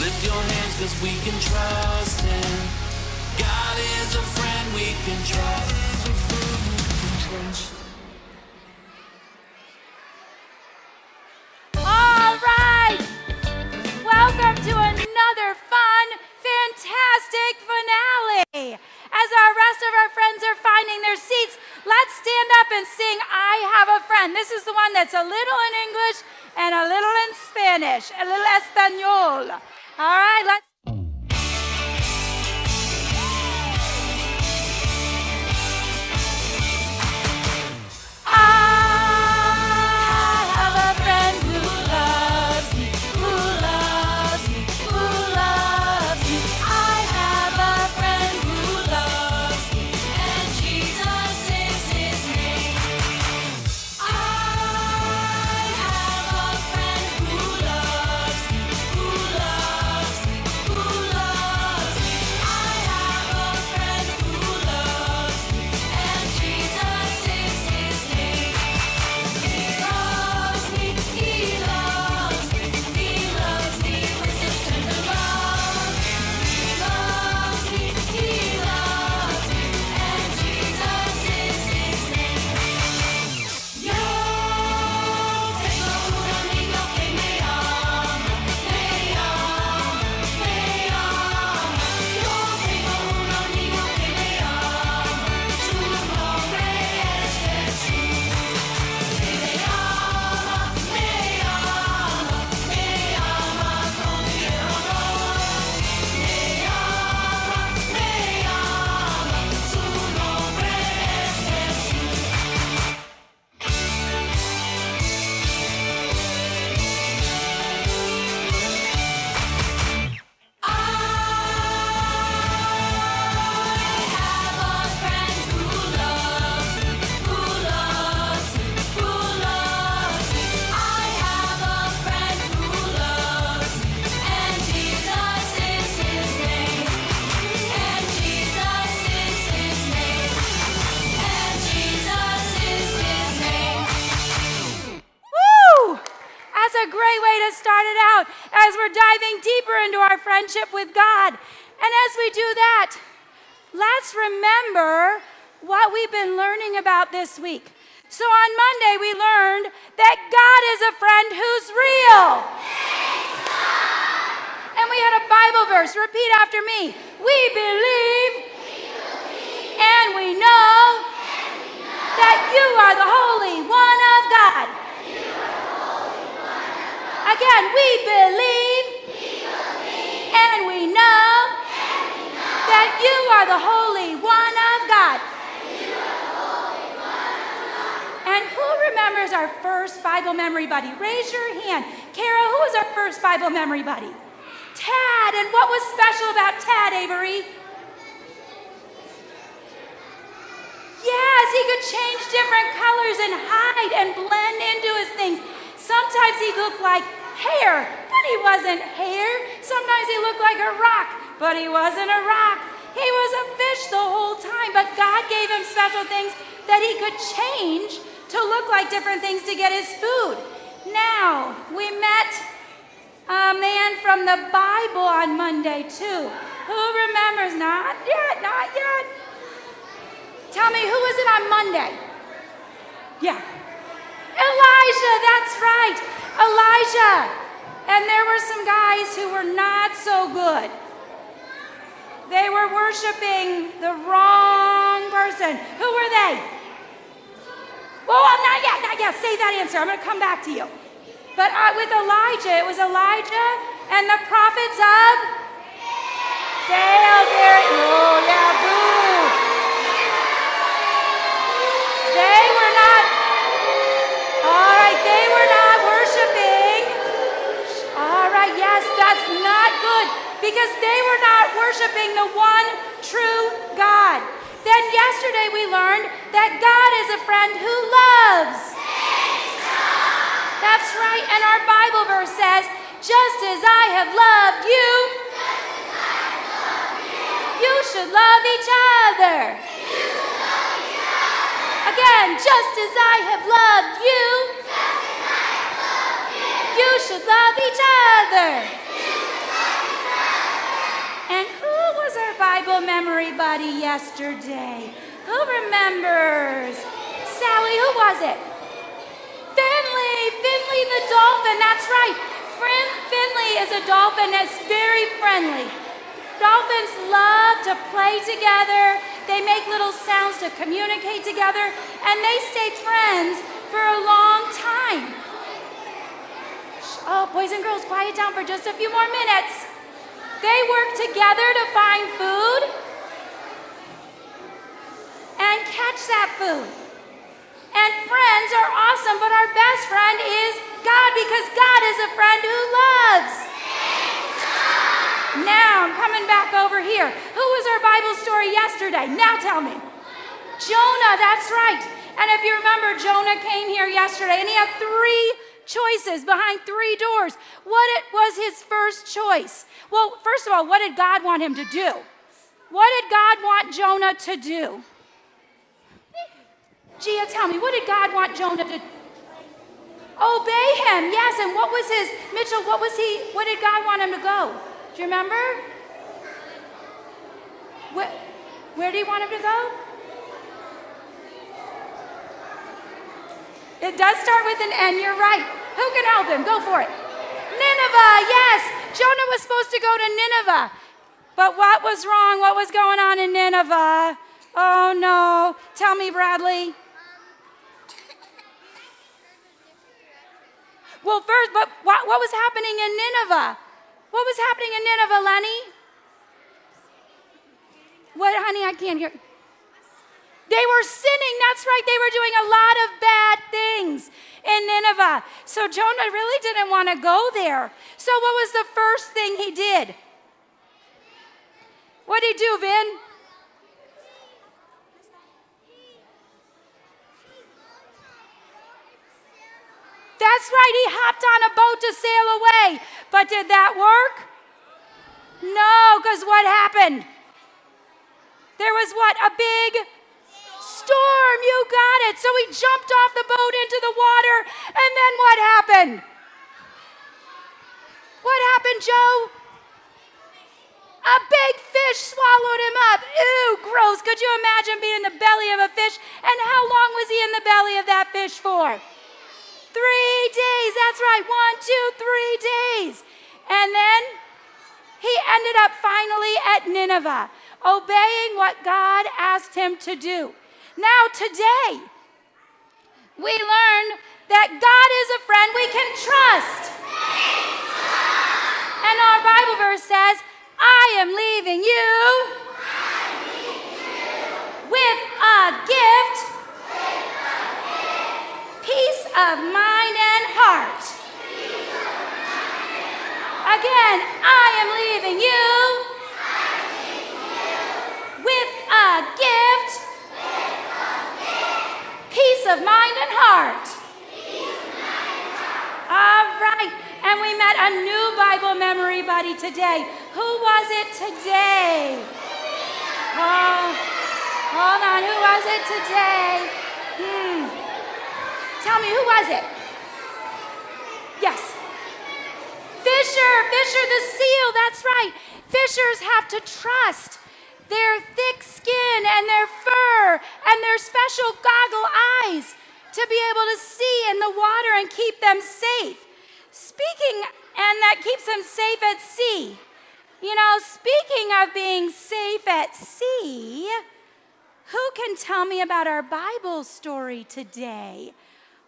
Lift your hands, 'cause we can trust him. God is a friend we can trust. All right. Welcome to another fun, fantastic finale. As our rest of our friends are finding their seats, let's stand up and sing I Have a Friend. This is the one that's a little in English and a little in Spanish, a little Espanol. All right, let's. A great way to start it out as we're diving deeper into our friendship with God. And as we do that, let's remember what we've been learning about this week. So on Monday, we learned that God is a friend who's real. And we had a Bible verse. Repeat after me. We believe and we know that you are the Holy One of God. Again, we believe and we know that you are the Holy One of God. And who remembers our first Bible memory buddy? Raise your hand. Kara, who was our first Bible memory buddy? Tad. And what was special about Tad, Avery? Yes, he could change different colors and hide and blend into his things. Sometimes he looked like hair, but he wasn't hair. Sometimes he looked like a rock, but he wasn't a rock. He was a fish the whole time, but God gave him special things that he could change to look like different things to get his food. Now, we met a man from the Bible on Monday, too. Who remembers? Not yet, not yet. Tell me, who was it on Monday? Yeah. Elijah, that's right. Elijah. And there were some guys who were not so good. They were worshiping the wrong person. Who were they? Well, not yet. Say that answer. I'm going to come back to you. But with Elijah, it was Elijah and the prophets of Baal. Oh, yeah, boo. They were not. All right, they were not worshiping. All right, yes, that's not good because they were not worshiping the one true God. Then yesterday we learned that God is a friend who loves. That's right, and our Bible verse says, just as I have loved you, you should love each other. Again, just as I have loved you, you should love each other. buddy yesterday? Who remembers? Sally, who was it? Finley the dolphin, that's right. Finley is a dolphin that's very friendly. Dolphins love to play together. They make little sounds to communicate together, and they stay friends for a long time. Oh, boys and girls, quiet down for just a few more minutes. They work together to find food and catch that food. And friends are awesome, but our best friend is God, because God is a friend who loves. Now I'm coming back over here. Who was our Bible story yesterday? Now tell me. Jonah, that's right. And if you remember, Jonah came here yesterday and he had 3 choices behind 3 doors. What was his first choice? Well, first of all, what did God want him to do? What did God want Jonah to do? Gia, tell me, what did God want Jonah to do? Obey him, yes. And what was his, Mitchell, what did God want him to go? Do you remember? Where did he want him to go? It does start with an N, you're right. Who can help him? Go for it. Nineveh, yes. Jonah was supposed to go to Nineveh. But what was wrong? What was going on in Nineveh? Oh no. Tell me, Bradley. Well, first, but what was happening in Nineveh? What was happening in Nineveh, Lenny? What, honey? I can't hear. They were sinning. That's right. They were doing a lot of bad things in Nineveh. So Jonah really didn't want to go there. So what was the first thing he did? What did he do, Vin? That's right. He hopped on a boat to sail away. But did that work? No, because what happened? There was what? A big storm. You got it. So he jumped off the boat into the water. And then what happened? What happened, Joe? A big fish swallowed him up. Ew, gross. Could you imagine being in the belly of a fish? And how long was he in the belly of that fish for? 3 days. That's right. 1, 2, 3 days. And then he ended up finally at Nineveh, obeying what God asked him to do. Now today, we learn that God is a friend we can trust. And our Bible verse says, I am leaving you with a gift, peace of mind and heart. Again, I am leaving you with a gift, peace of mind and heart. All right, and we met a new Bible memory buddy today. Who was it today? Oh, hold on, who was it today? Tell me, who was it? Yes. Fisher the seal, that's right. Fishers have to trust their thick skin and their fur and their special goggle eyes to be able to see in the water and keep them safe. And that keeps them safe at sea. You know, speaking of being safe at sea, who can tell me about our Bible story today?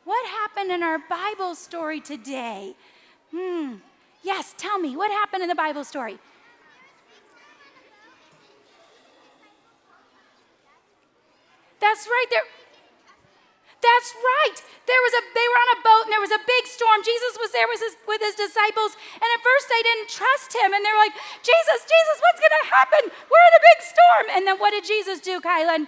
What happened in our Bible story today? Yes, tell me, what happened in the Bible story? That's right. That's right. They were on a boat and there was a big storm. Jesus was there with his disciples, and at first they didn't trust him, and they were like, Jesus, what's going to happen? We're in a big storm. And then what did Jesus do, Kylan?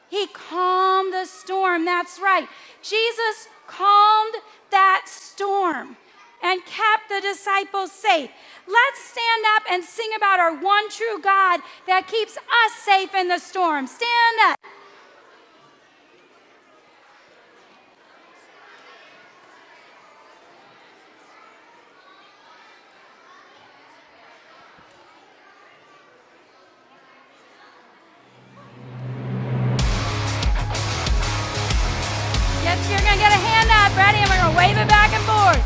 He calmed the storm. That's right. Jesus calmed that storm and kept the disciples safe. Let's stand up and sing about our one true God that keeps us safe in the storm. Stand up. ready? And we're going to wave it back and forth.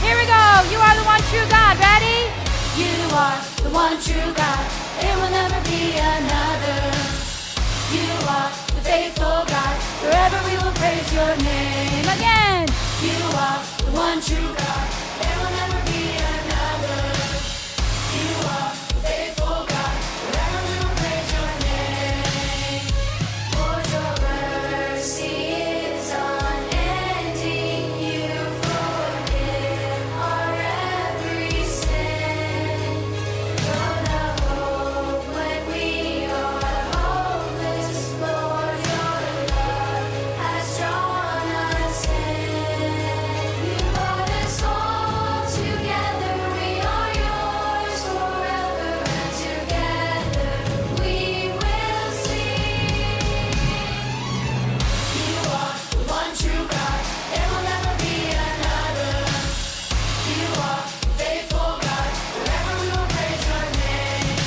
Here we go. You are the one true God. Ready? You are the one true God. There will never be another. You are the faithful God. Forever we will praise your name. Again. You are the one true God. There will never be another. You are the faithful God. Forever we will praise your name. Lord, your mercy is unending. You forgive our every sin. You're the hope when we are hopeless. Lord, your love has drawn us in. You brought us all together. We are yours forever, and together we will sing. You are the one true God. There will never be another. You are faithful God. Forever we will praise your name.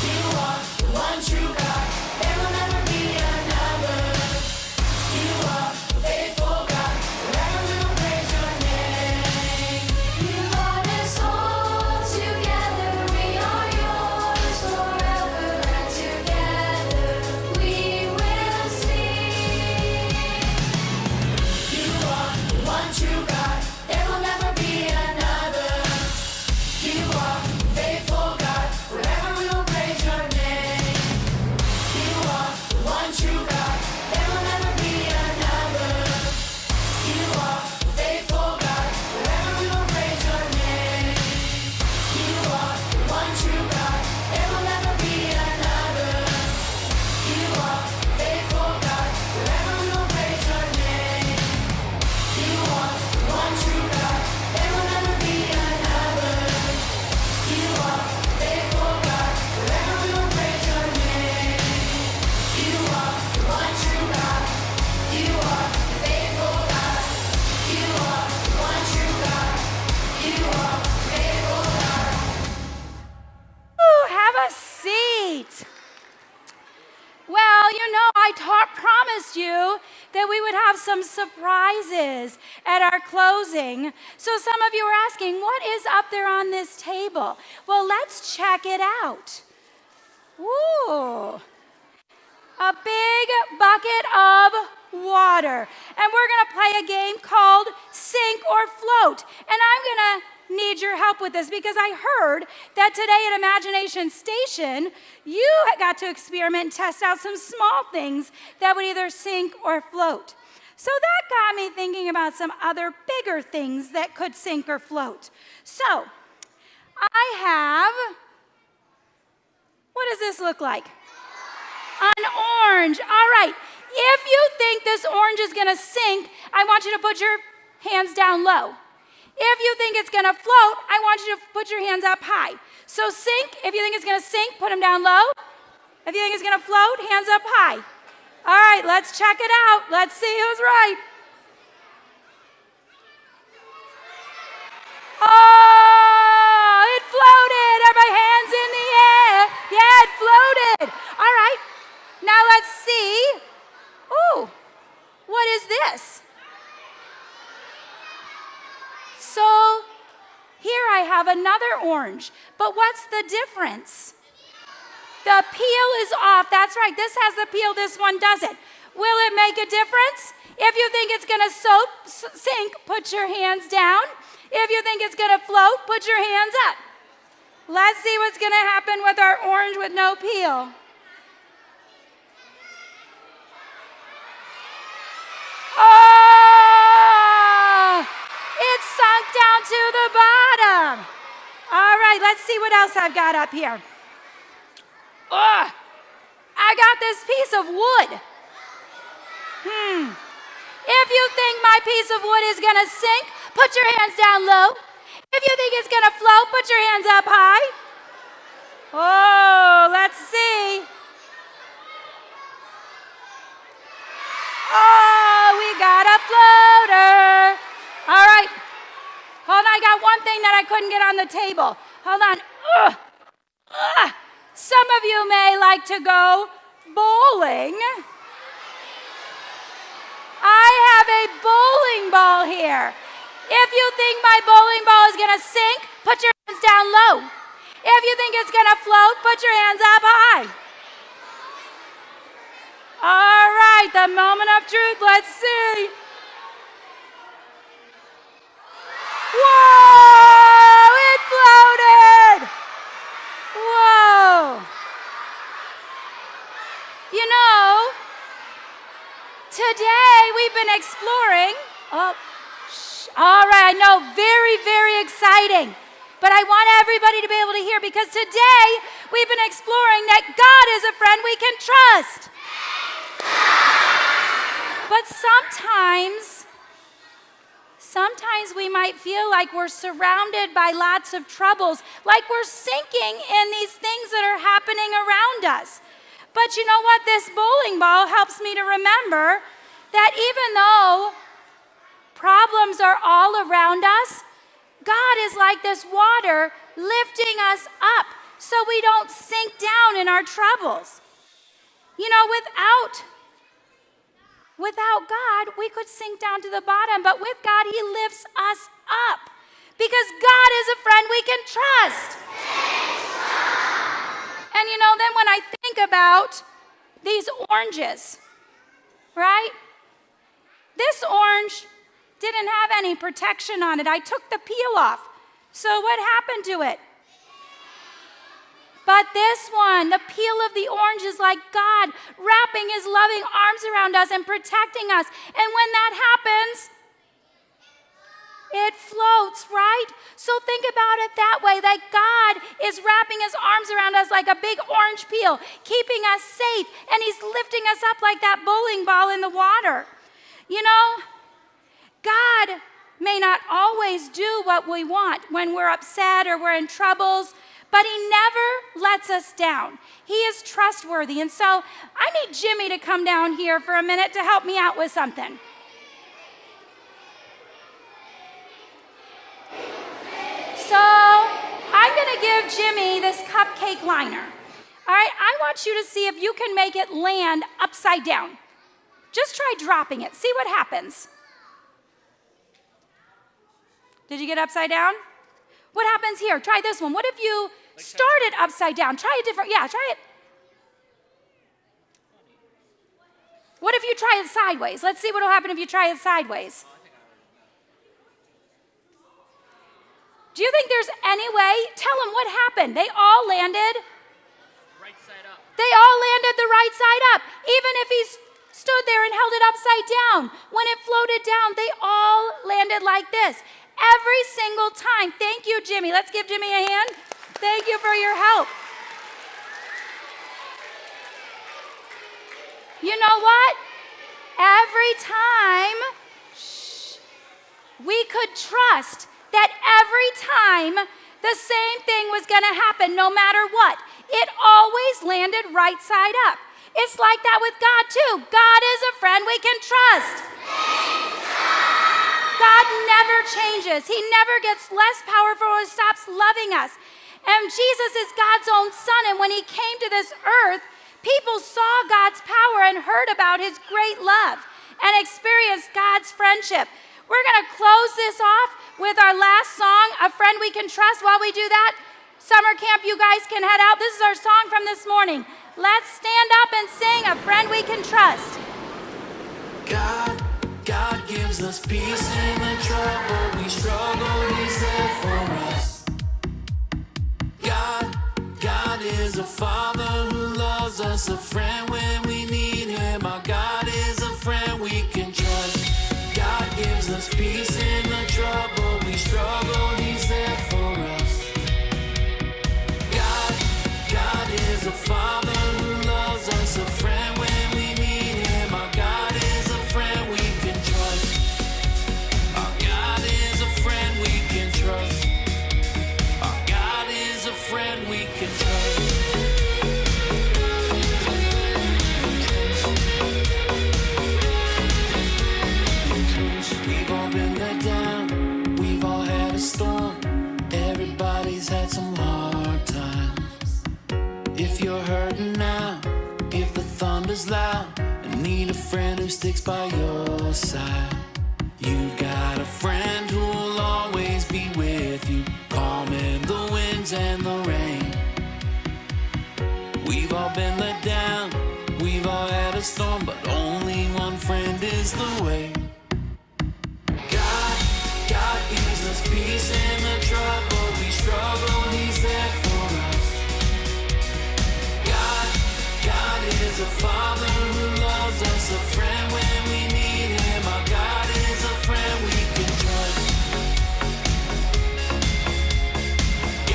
You are the one true God. There will never be another. You are faithful God. Forever we will praise your name. You brought us all together. We are yours forever, and together we will sing. You are the one true God. There will never be another. You are faithful God. Forever we will praise your name. You are the one true God. There will never be another. You are faithful God. Forever we will praise your name. You are the one true God. There will never be another. You are faithful God. Forever we will praise your name. You are the one true God. There will never be another. You are faithful God. Forever we will praise your name. You are the one true God. You are faithful God. You are the one true God. You are faithful God. Ooh, have a seat. Well, I promised you that we would have some surprises at our closing. So some of you are asking, what is up there on this table? Well, let's check it out. Ooh, a big bucket of water. And we're going to play a game called Sink or Float. And I'm going to need your help with this because I heard that today at Imagination Station, you got to experiment and test out some small things that would either sink or float. So that got me thinking about some other bigger things that could sink or float. So I have, what does this look like? An orange. All right. If you think this orange is going to sink, I want you to put your hands down low. If you think it's going to float, I want you to put your hands up high. So sink, if you think it's going to sink, put them down low. If you think it's going to float, hands up high. All right, let's check it out. Let's see who's right. Oh, it floated. Everybody hands in the air. Yeah, it floated. All right, now let's see. Ooh, what is this? So here I have another orange, but what's the difference? The peel is off. That's right, this has the peel, this one doesn't. Will it make a difference? If you think it's going to sink, put your hands down. If you think it's going to float, put your hands up. Let's see what's going to happen with our orange with no peel. Oh! It sunk down to the bottom. All right, let's see what else I've got up here. I got this piece of wood. If you think my piece of wood is going to sink, put your hands down low. If you think it's going to float, put your hands up high. Oh, let's see. Oh, we got a floater. All right. Hold on, I got one thing that I couldn't get on the table. Hold on. Some of you may like to go bowling. I have a bowling ball here. If you think my bowling ball is going to sink, put your hands down low. If you think it's going to float, put your hands up high. All right, the moment of truth. Let's see. Whoa! It floated! Whoa! You know, today we've been exploring. All right, I know, very, very exciting. But I want everybody to be able to hear because today we've been exploring that God is a friend we can trust. But sometimes we might feel like we're surrounded by lots of troubles, like we're sinking in these things that are happening around us. But you know what? This bowling ball helps me to remember that even though problems are all around us, God is like this water lifting us up so we don't sink down in our troubles. You know, without God, we could sink down to the bottom, but with God, He lifts us up because God is a friend we can trust. And you know, then when I think about these oranges, right? This orange didn't have any protection on it. I took the peel off. So what happened to it? But this one, the peel of the orange is like God wrapping His loving arms around us and protecting us. And when that happens, it floats, right? So think about it that way, that God is wrapping His arms around us like a big orange peel, keeping us safe, and He's lifting us up like that bowling ball in the water. You know, God may not always do what we want when we're upset or we're in troubles, but He never lets us down. He is trustworthy. And so I need Jimmy to come down here for a minute to help me out with something. So I'm going to give Jimmy this cupcake liner. All right, I want you to see if you can make it land upside down. Just try dropping it. See what happens. Did you get upside down? What happens here? Try this one. What if you started upside down? Try a different, try it. What if you try it sideways? Let's see what will happen if you try it sideways. Do you think there's any way? Tell them what happened. They all landed. Right side up. They all landed the right side up. Even if he stood there and held it upside down, when it floated down, they all landed like this. Every single time. Thank you, Jimmy. Let's give Jimmy a hand. Thank you for your help. You know what? Every time, we could trust that every time the same thing was going to happen, no matter what. It always landed right side up. It's like that with God too. God is a friend we can trust. God never changes. He never gets less powerful or stops loving us. And Jesus is God's own Son, and when He came to this earth, people saw God's power and heard about His great love and experienced God's friendship. We're going to close this off with our last song, A Friend We Can Trust. While we do that, summer camp, you guys can head out. This is our song from this morning. Let's stand up and sing A Friend We Can Trust. God gives us peace in the trouble we struggle. He's there for us. God is a Father who loves us, a friend when we need Him. Our God is a friend we can trust. God gives us peace in the trouble we struggle. He's there for us. God is a Father who loves us, a friend when we need Him. Our God is a friend we can trust. Our God is a friend we can trust. Our God is a friend we can trust. We've all been let down, we've all had a storm. Everybody's had some hard times. If you're hurting now, if the thunder's loud and need need a friend who sticks by your side. You've got a friend who'll always be with you, calming the winds and the rain. We've all been let down, we've all had a storm, but only one friend is the way. God gives us peace in the trouble we struggle, He's there for us. God is a Father who loves us, a friend when we need Him. Our God is a friend we can trust.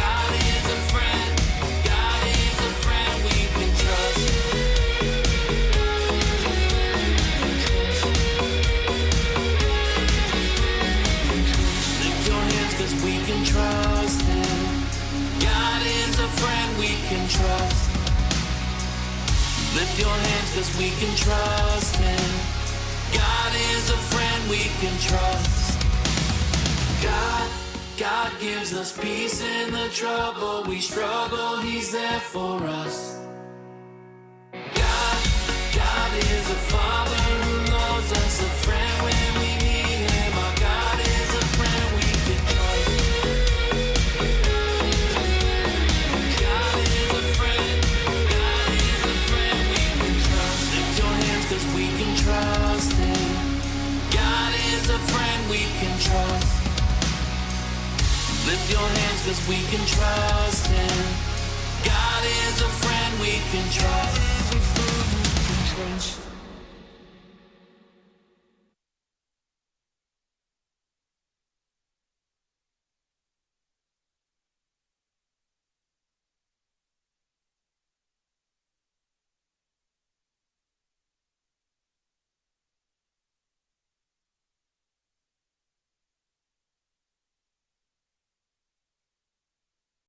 God is a friend we can trust. Lift your hands 'cause we can trust Him. God is a friend we can trust. Lift your hands 'cause we can trust Him. God is a friend we can trust. God gives us peace in the trouble we struggle, He's there for us. God is a Father who loves us, a friend when we need Him. Our God is a friend we can trust. God is a friend we can trust. Lift your hands 'cause we can trust Him. God is a friend we can trust. Lift your hands 'cause we can trust Him. God is a friend we can trust.